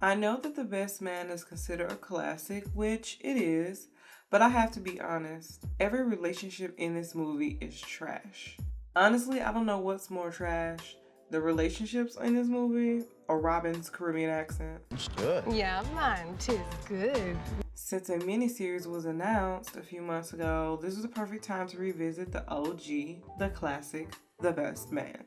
I know that The Best Man is considered a classic, which it is, but I have to be honest. Every relationship in this movie is trash. Honestly, I don't know what's more trash, the relationships in this movie or Robin's Caribbean accent. It's good. Yeah, mine too. Good. Since a miniseries was announced a few months ago, this is the perfect time to revisit the OG, the classic, The Best Man.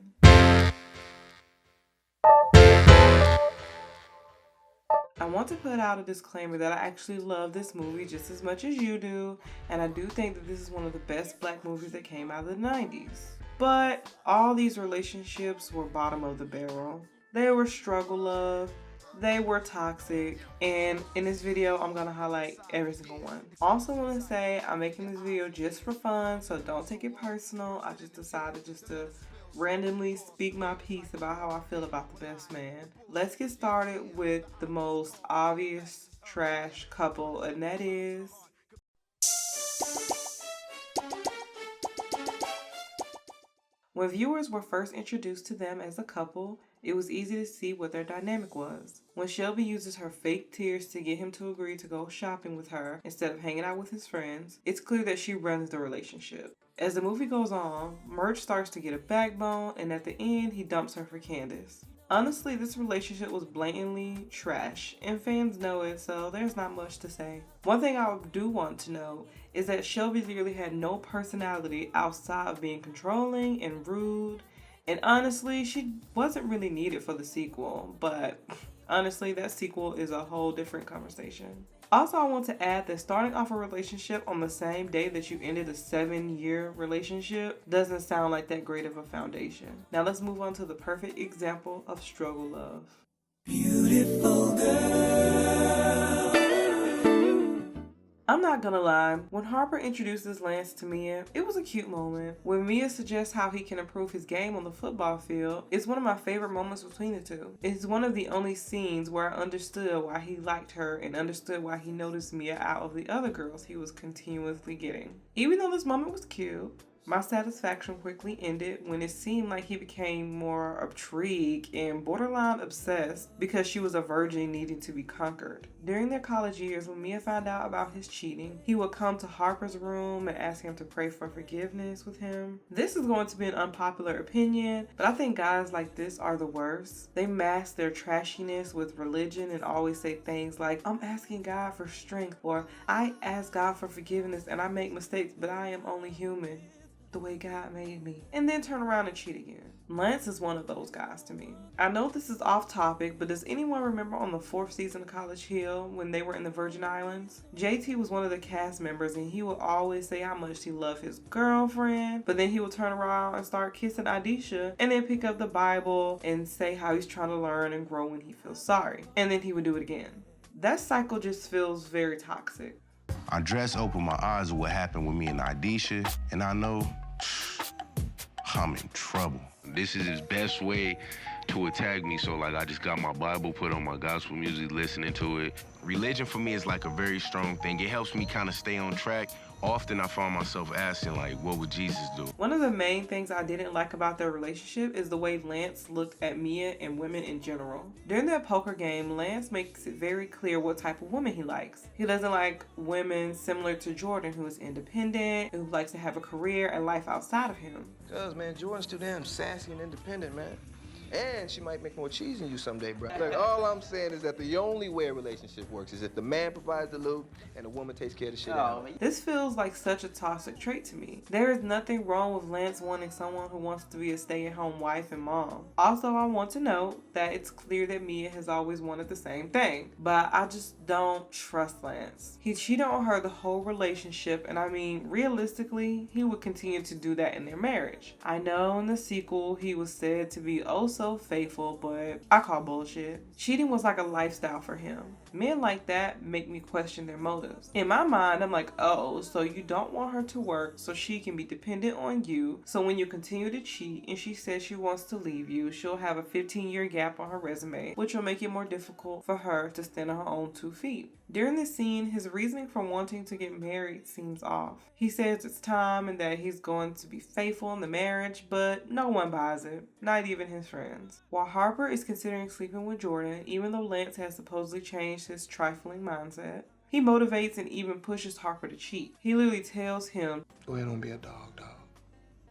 I want to put out a disclaimer that I actually love this movie just as much as you do, and I do think that this is one of the best black movies that came out of the 90s. But all these relationships were bottom of the barrel. They were struggle love, they were toxic, and in this video I'm gonna highlight every single one. Also want to say I'm making this video just for fun, so don't take it personal. I just decided just to randomly speak my piece about how I feel about The Best Man. Let's get started with the most obvious trash couple, and that is when viewers were first introduced to them as a couple, it was easy to see what their dynamic was. When Shelby uses her fake tears to get him to agree to go shopping with her instead of hanging out with his friends, it's clear that she runs the relationship. As the movie goes on, Murch starts to get a backbone, and at the end, he dumps her for Candace. Honestly, this relationship was blatantly trash, and fans know it, so there's not much to say. One thing I do want to know is that Shelby literally had no personality outside of being controlling and rude, and honestly, she wasn't really needed for the sequel, but honestly, that sequel is a whole different conversation. Also, I want to add that starting off a relationship on the same day that you ended a 7-year relationship doesn't sound like that great of a foundation. Now let's move on to the perfect example of struggle love. Beautiful girl. I'm not gonna lie, when Harper introduces Lance to Mia, it was a cute moment. When Mia suggests how he can improve his game on the football field, it's one of my favorite moments between the two. It's one of the only scenes where I understood why he liked her and understood why he noticed Mia out of the other girls he was continuously getting. Even though this moment was cute, my satisfaction quickly ended when it seemed like he became more intrigued and borderline obsessed because she was a virgin needing to be conquered. During their college years, when Mia found out about his cheating, he would come to Harper's room and ask him to pray for forgiveness with him. This is going to be an unpopular opinion, but I think guys like this are the worst. They mask their trashiness with religion and always say things like, I'm asking God for strength, or I ask God for forgiveness and I make mistakes, but I am only human the way God made me, and then turn around and cheat again. Lance is one of those guys to me. I know this is off topic, but does anyone remember on the 4th season of College Hill when they were in the Virgin Islands? JT was one of the cast members, and he would always say how much he loved his girlfriend, but then he would turn around and start kissing Aisha, and then pick up the Bible and say how he's trying to learn and grow when he feels sorry, and then he would do it again. That cycle just feels very toxic. I just opened my eyes to what happened with me and Aisha, and I know I'm in trouble. This is his best way to attack me, so like I just got my Bible, put on my gospel music, listening to it. Religion for me is like a very strong thing. It helps me kind of stay on track. Often I find myself asking, like, what would Jesus do? One of the main things I didn't like about their relationship is the way Lance looked at Mia and women in general. During their poker game, Lance makes it very clear what type of woman he likes. He doesn't like women similar to Jordan, who is independent, who likes to have a career and life outside of him. Cause, man, Jordan's too damn sassy and independent, man. And she might make more cheese than you someday, bro. Look, all I'm saying is that the only way a relationship works is if the man provides the loot and the woman takes care of the shit out. This feels like such a toxic trait to me. There is nothing wrong with Lance wanting someone who wants to be a stay-at-home wife and mom. Also, I want to note that it's clear that Mia has always wanted the same thing, but I just don't trust Lance. He cheated on her the whole relationship, and I mean, realistically, he would continue to do that in their marriage. I know in the sequel, he was said to be so faithful, but I call bullshit. Cheating was like a lifestyle for him. Men like that make me question their motives. In my mind, I'm like, oh, so you don't want her to work so she can be dependent on you, so when you continue to cheat and she says she wants to leave you, she'll have a 15-year gap on her resume, which will make it more difficult for her to stand on her own 2 feet. During this scene, his reasoning for wanting to get married seems off. He says it's time and that he's going to be faithful in the marriage, but no one buys it, not even his friends. friends. While Harper is considering sleeping with Jordan, even though Lance has supposedly changed his trifling mindset, he motivates and even pushes Harper to cheat. He literally tells him, "Go ahead, don't be a dog.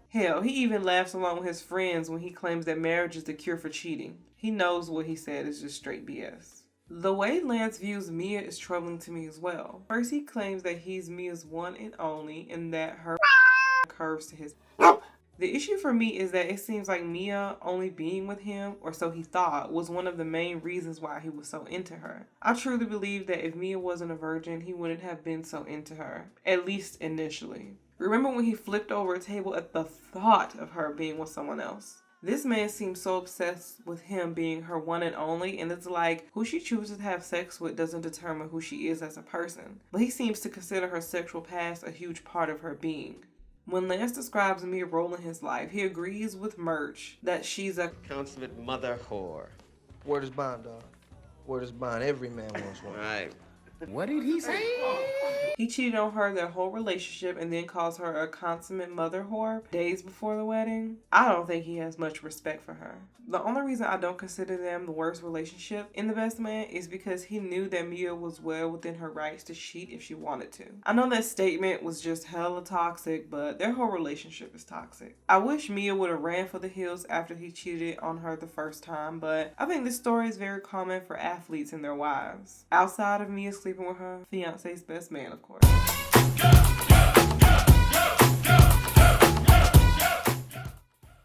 Hell, he even laughs along with his friends when he claims that marriage is the cure for cheating. He knows what he said is just straight BS. The way Lance views Mia is troubling to me as well. First, he claims that he's Mia's one and only and that her curves to his... The issue for me is that it seems like Mia only being with him, or so he thought, was one of the main reasons why he was so into her. I truly believe that if Mia wasn't a virgin, he wouldn't have been so into her, at least initially. Remember when he flipped over a table at the thought of her being with someone else? This man seems so obsessed with him being her one and only, and it's like who she chooses to have sex with doesn't determine who she is as a person. But he seems to consider her sexual past a huge part of her being. When Lance describes Mia role in his life, he agrees with Murch that she's a consummate mother whore. Word is bond, dog. Word is bond. Every man wants one. Right. What did he say? He cheated on her their whole relationship and then calls her a consummate mother whore days before the wedding. I don't think he has much respect for her. The only reason I don't consider them the worst relationship in The Best Man is because he knew that Mia was well within her rights to cheat if she wanted to. I know that statement was just hella toxic, but their whole relationship is toxic. I wish Mia would have ran for the hills after he cheated on her the first time, but I think this story is very common for athletes and their wives. Outside of Mia sleeping with her fiance's best man, of course.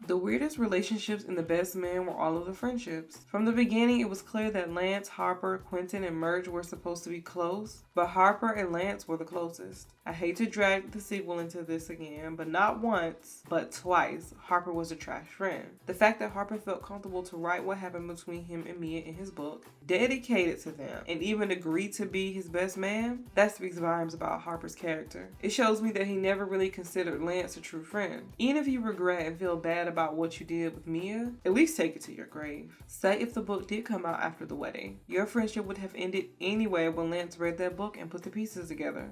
The weirdest relationships in The Best Man were all of the friendships. From the beginning, it was clear that Lance, Harper, Quentin, and Murch were supposed to be close, but Harper and Lance were the closest. I hate to drag the sequel into this again, but not once, but twice, Harper was a trash friend. The fact that Harper felt comfortable to write what happened between him and Mia in his book, dedicated to them, and even agreed to be his best man, that speaks volumes about Harper's character. It shows me that he never really considered Lance a true friend. Even if you regret and feel bad about what you did with Mia, at least take it to your grave. Say if the book did come out after the wedding, your friendship would have ended anyway when Lance read that book and put the pieces together.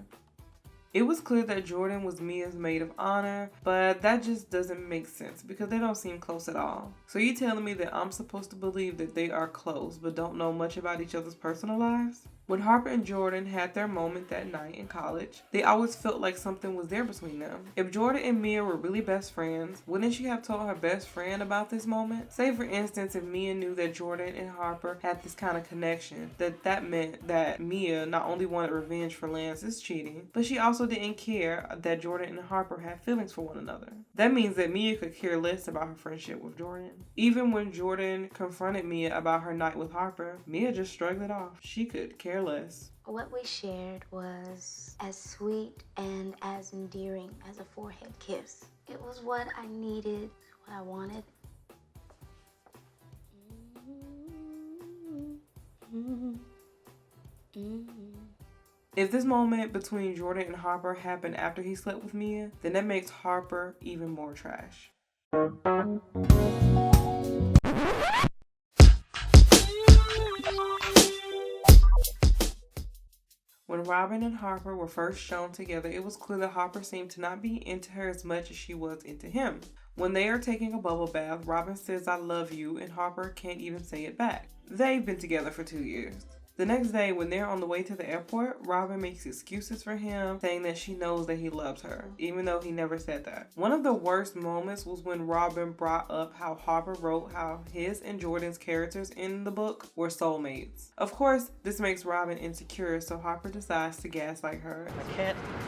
It was clear that Jordan was Mia's maid of honor, but that just doesn't make sense because they don't seem close at all. So you telling me that I'm supposed to believe that they are close but don't know much about each other's personal lives? When Harper and Jordan had their moment that night in college, they always felt like something was there between them. If Jordan and Mia were really best friends, wouldn't she have told her best friend about this moment? Say for instance, if Mia knew that Jordan and Harper had this kind of connection, that meant that Mia not only wanted revenge for Lance's cheating, but she also didn't care that Jordan and Harper had feelings for one another. That means that Mia could care less about her friendship with Jordan. Even when Jordan confronted Mia about her night with Harper, Mia just shrugged it off. She could care less. What we shared was as sweet and as endearing as a forehead kiss. It was what I needed, what I wanted. If this moment between Jordan and Harper happened after he slept with Mia, then that makes Harper even more trash. When Robin and Harper were first shown together, it was clear that Harper seemed to not be into her as much as she was into him. When they are taking a bubble bath, Robin says, "I love you," and Harper can't even say it back. They've been together for 2 years. The next day, when they're on the way to the airport, Robin makes excuses for him, saying that she knows that he loves her, even though he never said that. One of the worst moments was when Robin brought up how Harper wrote how his and Jordan's characters in the book were soulmates. Of course, this makes Robin insecure, so Harper decides to gaslight her.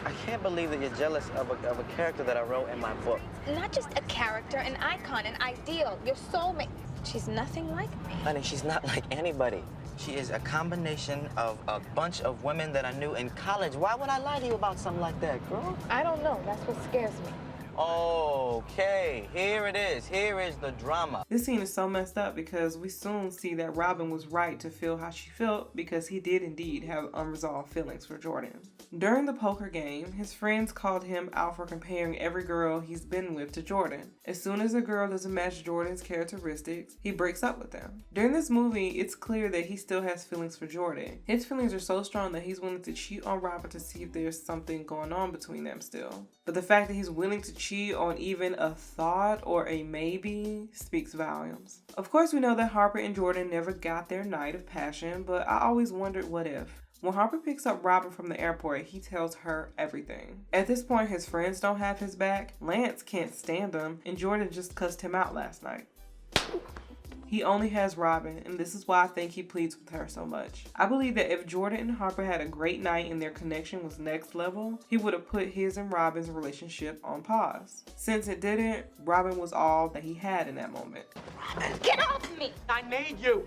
I can't believe that you're jealous of a character that I wrote in my book. Not just a character, an icon, an ideal, your soulmate. She's nothing like me. Honey, she's not like anybody. She is a combination of a bunch of women that I knew in college. Why would I lie to you about something like that, girl? I don't know. That's what scares me. Okay, here it is. Here is the drama. This scene is so messed up because we soon see that Robin was right to feel how she felt because he did indeed have unresolved feelings for Jordan. During the poker game, his friends called him out for comparing every girl he's been with to Jordan. As soon as a girl doesn't match Jordan's characteristics, he breaks up with them. During this movie, it's clear that he still has feelings for Jordan. His feelings are so strong that he's willing to cheat on Robin to see if there's something going on between them still. But the fact that he's willing to cheat on even a thought or a maybe speaks volumes. Of course, we know that Harper and Jordan never got their night of passion, but I always wondered what if. When Harper picks up Robin from the airport, he tells her everything. At this point, his friends don't have his back, Lance can't stand him, and Jordan just cussed him out last night. He only has Robin, and this is why I think he pleads with her so much. I believe that if Jordan and Harper had a great night and their connection was next level, he would have put his and Robin's relationship on pause. Since it didn't, Robin was all that he had in that moment. Robin, get off me! I made you.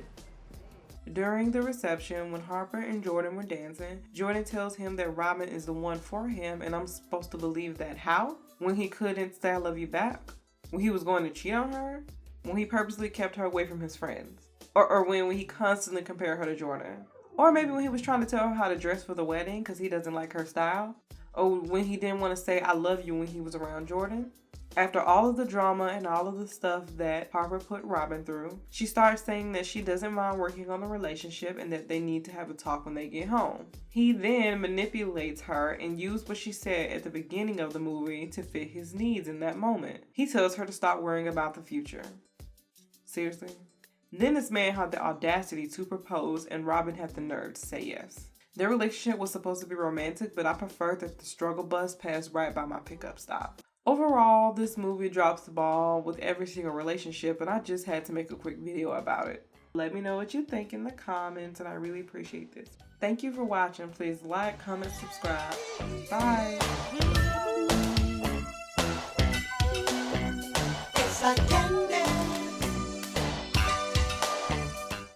During the reception, when Harper and Jordan were dancing, Jordan tells him that Robin is the one for him, and I'm supposed to believe that how? When he couldn't say I love you back? When he was going to cheat on her? When he purposely kept her away from his friends? Or when he constantly compared her to Jordan? Or maybe when he was trying to tell her how to dress for the wedding because he doesn't like her style? Or when he didn't want to say I love you when he was around Jordan? After all of the drama and all of the stuff that Harper put Robin through, she starts saying that she doesn't mind working on the relationship and that they need to have a talk when they get home. He then manipulates her and used what she said at the beginning of the movie to fit his needs in that moment. He tells her to stop worrying about the future. Seriously? Then this man had the audacity to propose and Robin had the nerve to say yes. Their relationship was supposed to be romantic, but I prefer that the struggle bus passed right by my pickup stop. Overall, this movie drops the ball with every single relationship, and I just had to make a quick video about it. Let me know what you think in the comments, and I really appreciate this. Thank you for watching. Please like, comment, subscribe. Bye. It's like candy.